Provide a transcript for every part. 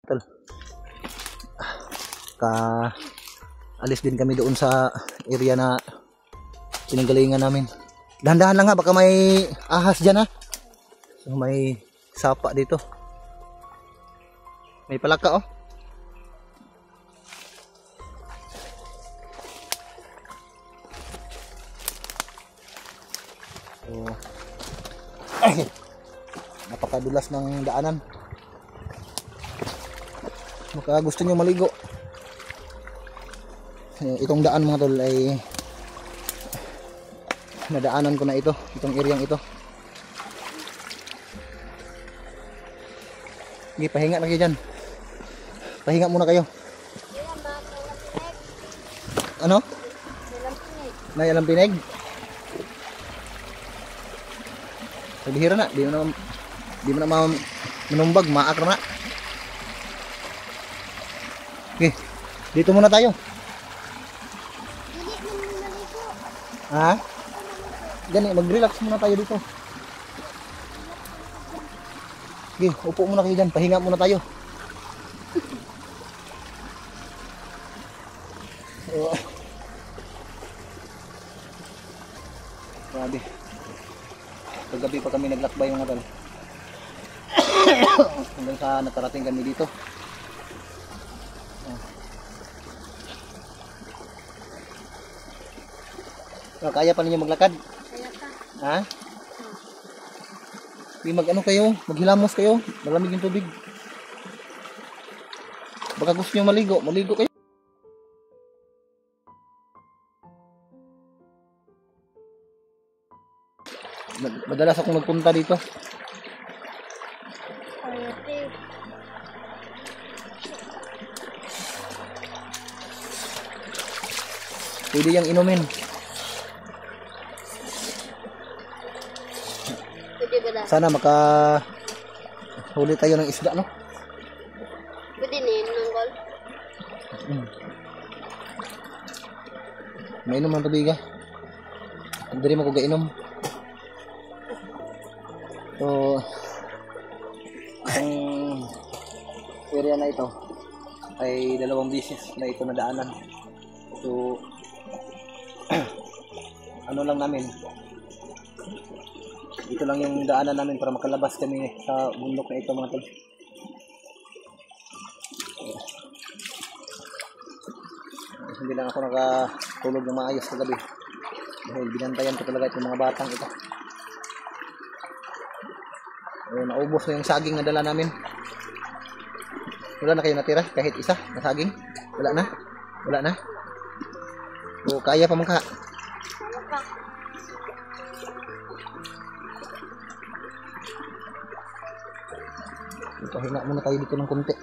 Tol, alis din kami doon sa area na pinanggalingan namin. Dahan-dahan lang ha, baka may ahas dyan ha. So may sapa dito. May palaka oh. So, ay, napakadulas ng daanan. Baka gusto nyo maligo. Itong daan mga tol ay nadaanan ko na ito, itong areang ito. Sige, pahinga na kayo dyan. Pahinga muna kayo. Ano? May alam pineg? Nagbihira na, di mo na manumbag, maakra na. Okay, dito muna tayo. Ha? Gani, mag-relax muna tayo dito. Okay, upo muna kayo dyan, pahinga muna tayo. Grabe. Paggabi pa kami naglakbay mga tol. Hanggang sa nakarating kami dito. Kaya pa ninyo maglakad? Kaya pa. Ha? Mag-ano kayo? Maghilamos kayo? Malamig yung tubig. Baka gusto nyo maligo. Maligo kayo. Madalas akong nagpunta dito. Pwede yung inumin. Sana huli tayo ng isda, no? Pwede din, manggol. Mainom ang tubig, ha? Hindi mo ko gainom. So, ang area na ito ay 2 beses na ito nadaanan. So, ano lang namin, ito lang yung daanan namin para makalabas kami sa bundok na ito mga tol. Hindi lang ako nakatulog ng maayos kagabi dahil binantayan ko talaga itong mga batang ito. Naubos na yung saging na dala namin. Wala na kayo natira kahit isa na saging? Wala na? Wala na? O kaya pa mangka? Pahinga muna tayo dito ng konti.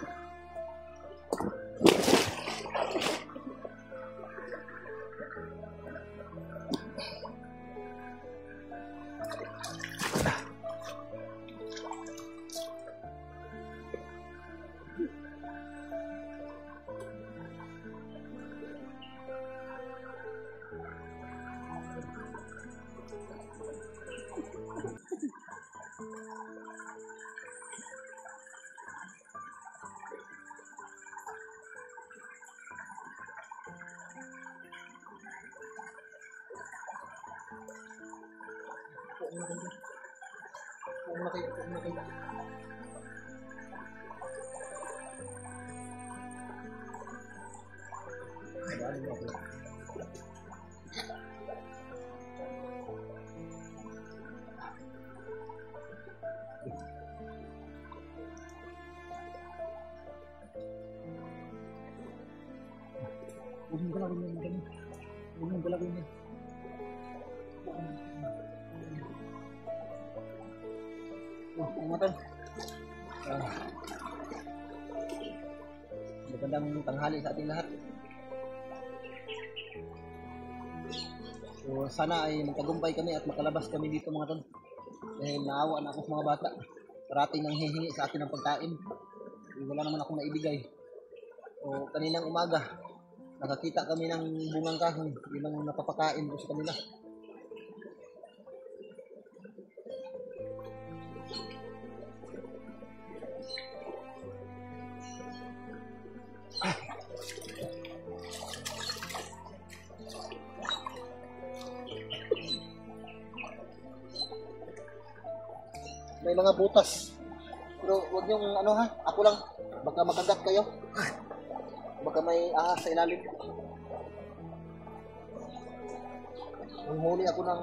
Huwag mong galawin yan, ganun. Huwag mong galawin yan. Umatan. Magandang tanghali sa ating lahat. So sana ay magtagumpay kami at makalabas kami dito mga tol. Dahil naawa na ako sa mga bata. Parating nang hihingi sa akin ng pagkain. Wala naman akong naibigay. O kaninang umaga, nakakita kami ng bungang kahoy. Yun ang napapakain ko sa kanila. may mga butas. Pero huwag niyong ano ha, ako lang. Baka makagat kayo. Baka may ahas sa ilalim. Huli ako ng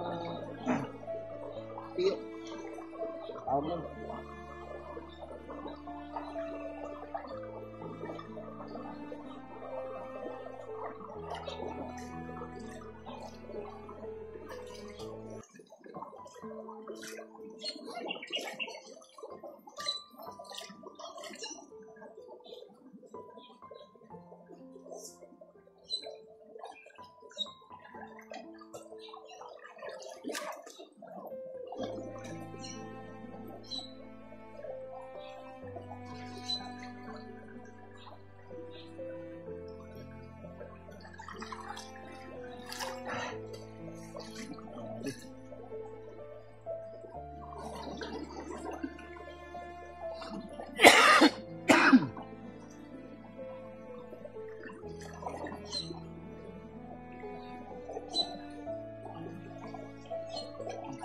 tiyo. Tawag lang.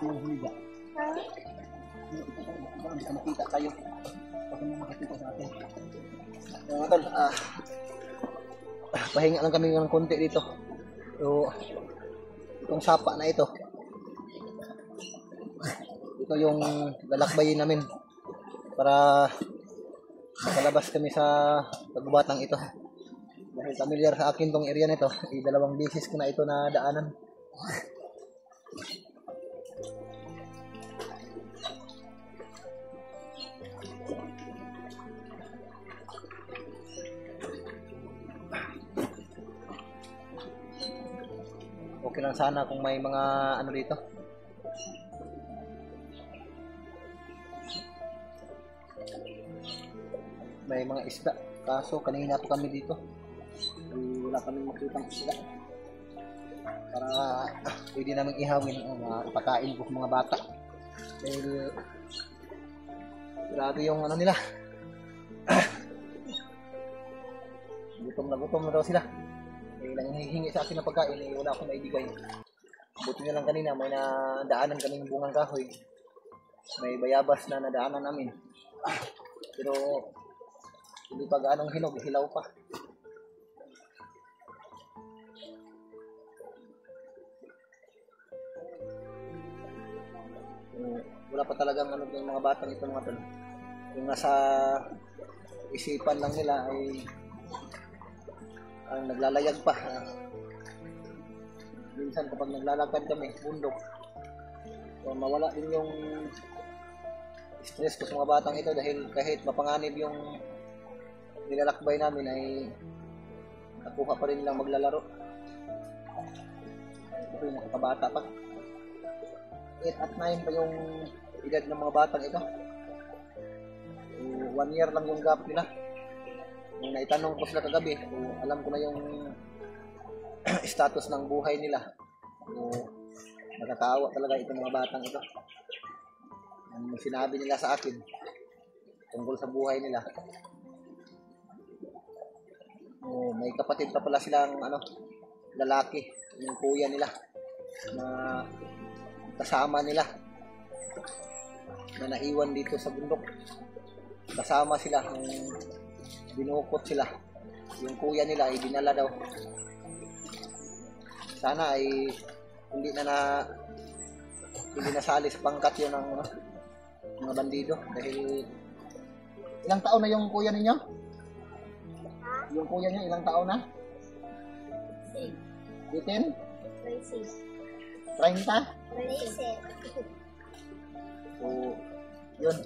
Yung huliga. Bisa makita tayo. Baka mo makakita sa atin. Mga tol, pahinga lang kami ng konti dito. So, itong sapa na ito. Ito yung lalakbayin namin para makalabas kami sa pagbubatang ito. Dahil familiar sa akin tong area nito, dalawang beses ko na ito na daanan. Okay lang sana kung may mga ano dito. May mga isda. Kaso kanina po kami dito. Wala kami makitang isda. Para pwede namin ihawin o pakain po mga bata. Dahil grabe yung ano nila. Gutom na daw sila. Nang hihingi sa akin ng pagkain, wala akong maibigay. Buti na lang kanina, may nadaanan kaming bungang kahoy. May bayabas na nadaanan namin. Pero hindi pa gaanong hinog, hilaw pa. Wala pa talagang ano yung mga batang ito mga tol. Yung nasa isipan lang nila ay ang naglalayag pa. Minsan kapag naglalakad kami, bundok, mawala din yung stress ko sa mga batang ito dahil kahit mapanganib yung nilalakbay namin ay nakuha pa rin lang maglalaro. Ito yung nakakabata pa. 8 at 9 pa yung edad ng mga batang ito. 1 year lang yung gap nila. Nung naitanong ko sila kagabi, alam ko na yung status ng buhay nila. Nakakaawa talaga itong mga batang ito. Ang sinabi nila sa akin tungkol sa buhay nila. May kapatid pa pala silang lalaki, yung kuya nila na kasama nila na naiwan dito sa bundok. Kasama sila ng binukot sila. Yung kuya nila ay dinala daw. Sana ay hindi nasali sa pangkat yun ng mga bandido. Dahil ilang taon na yung kuya ninyo? Yung kuya niyo ilang taon na? 18? 30? 27. So, yun.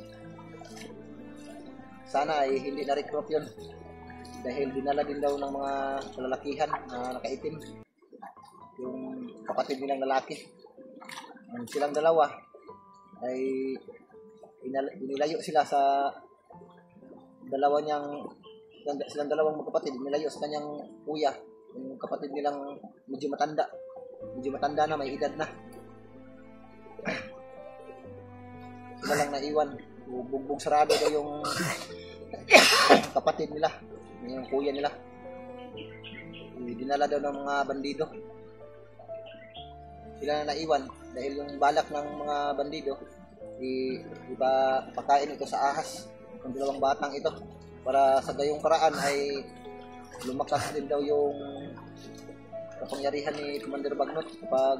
Sana ay hindi na-recruit yun. Dahil dinala din daw ng mga kalalakihan na nakaitim. Yung kapatid nilang lalaki. Silang dalawa ay inilayo sila sa silang dalawang magkapatid. Inilayo sa kanyang kuya. Yung kapatid nilang medyo matanda. Medyo matanda na, may edad na. Sila lang naiwan. Bugbog sarado daw yung kapatid nila, yung kuya nila. Dinala daw ng mga bandido. Sila na naiwan dahil yung balak ng mga bandido iba pakain ito sa ahas ng dalawang batang ito para sa gayong paraan ay lumakas din daw yung kapangyarihan ni Commander Bagnot kapag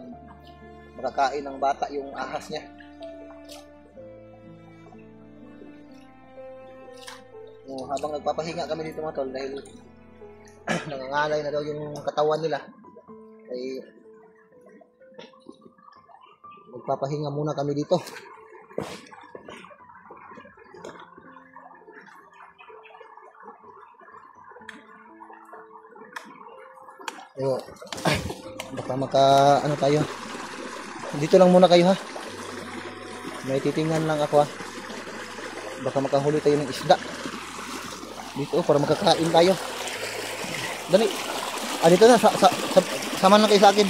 makakain ng bata yung ahas niya. Habang nagpapahinga kami dito mga tol dahil nangangalay na daw yung katawan nila ay magpapahinga muna kami dito. So, baka ano tayo. Dito lang muna kayo ha. May titingnan lang ako ha. Baka makahuli tayo ng isda. Dito para makakain tayo. Dali. Dito na sama lang kayo sa akin.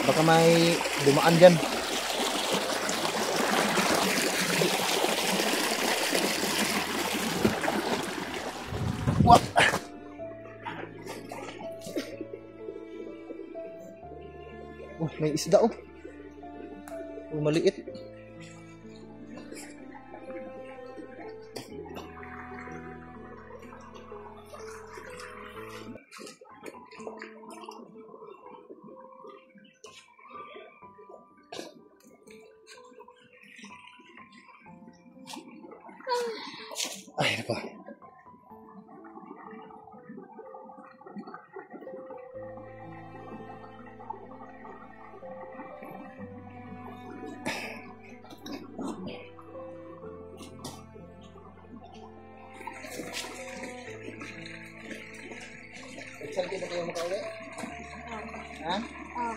Baka may dumaan diyan. What? Oh, may isda oh. Oh, maliit. Ay, nako. Excited na kayo makauwi? Ha? Oh.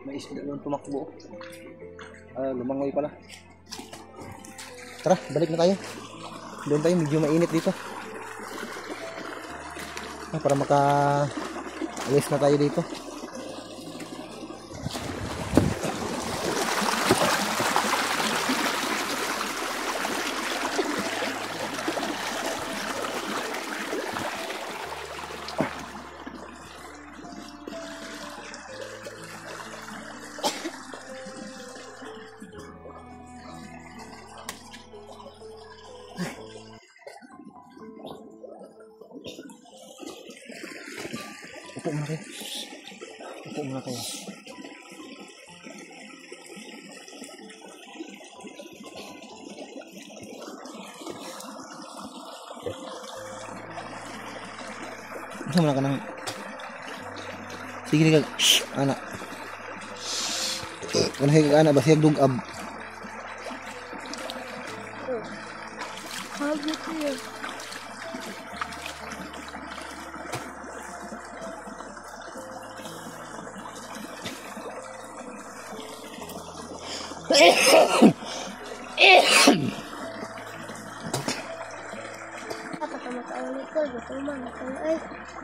May isda doon tumakbo. Lumangoy pala. Tara, balik na tayo. Doon tayo, medyo mainit dito. Para maka-alis na tayo dito. Upo muna kayo. Upo muna kayo. Masa muna ka ng... Sige kag... Shhh! Anak. Kanahay kag anak. Basiyag dugab. Habit niya.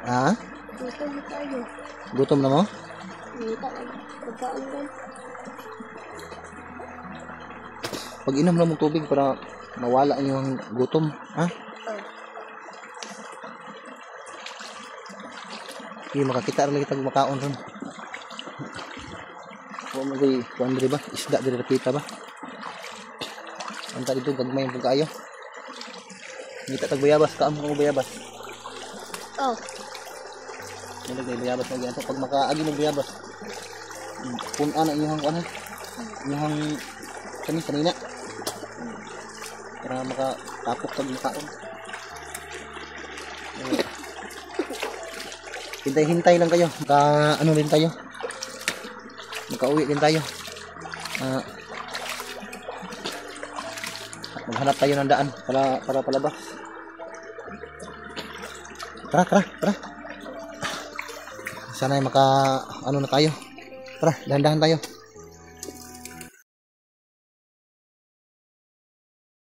Ha? Gutom tayo. Gutom na mo? Pag inom lang mong tubig para mawala yung gutom. Ha? Hindi makakita rin kita makaon ron. Huwag mo kayo kuhan ba? Isda din rapita ba? Anta dito gagmay yung pagkaayo. Ngita tag bayabas. Kaam mo bayabas. Oh. May bayabas mo ganito. Pag makaagi mo bayabas, punan na inyong ano? Inyong kanina. Para makatapok pag makaon. Hintay lang kayo. Ano din tayo. Makauwi din tayo. Maghanap tayo ng daan para palabas. Tara. Sana ay ano na tayo. Tara, dahan-dahan tayo.